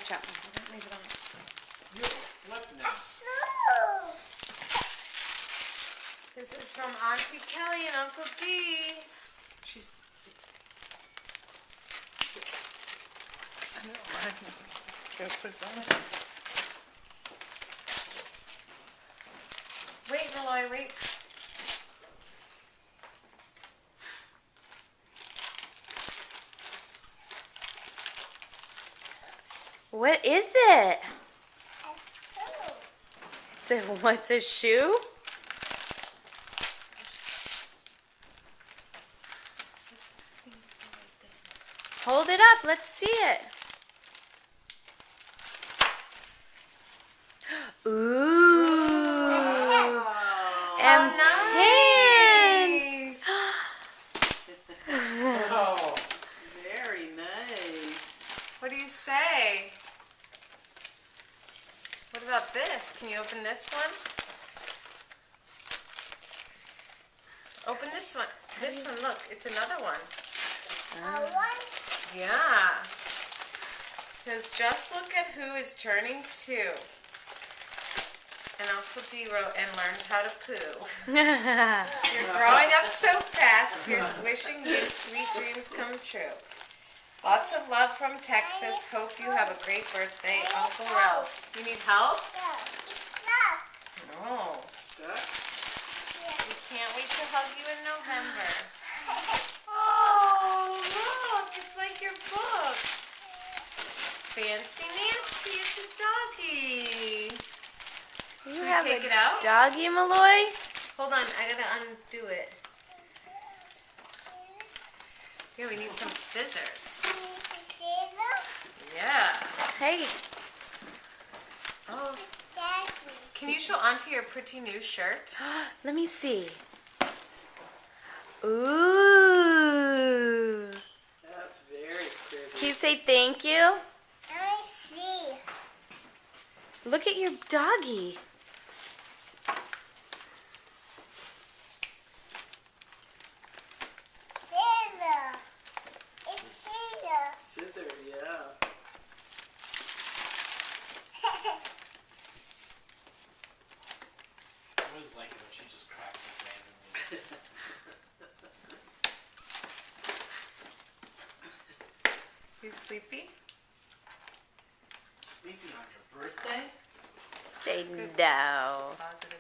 watch out. Leave it on. You flip now. This is from Auntie Kelly and Uncle D. She's. Go put that. Wait, Malloy, wait. What is it? What's a shoe? Hold it up. Let's see it. Ooh. And pants. Oh, very nice. What do you say? What about this? Can you open this one? Open this one. This one, look, it's another one. Yeah. It says, just look at who is turning 2. And Uncle D wrote, and learned how to poo. You're growing up so fast. Here's wishing you sweet dreams come true. Lots of love from Texas. Hope you have a great birthday, Uncle Ro. You need help? No. Stuck? We can't wait to hug you in November. Oh, look. It's like your book. Fancy Nancy. It's a doggy. You Can have we take a it out? doggy, Malloy? Hold on. I gotta undo it. Yeah, we need some scissors. Yeah. Hey, Oh. Can you show Auntie your pretty new shirt? let me see. Ooh. That's very pretty. Can you say thank you? Look at your doggy. Scissor, yeah. I always like it when she just cracks it randomly. You sleepy? Sleeping on your birthday? Say Good. no. Positive.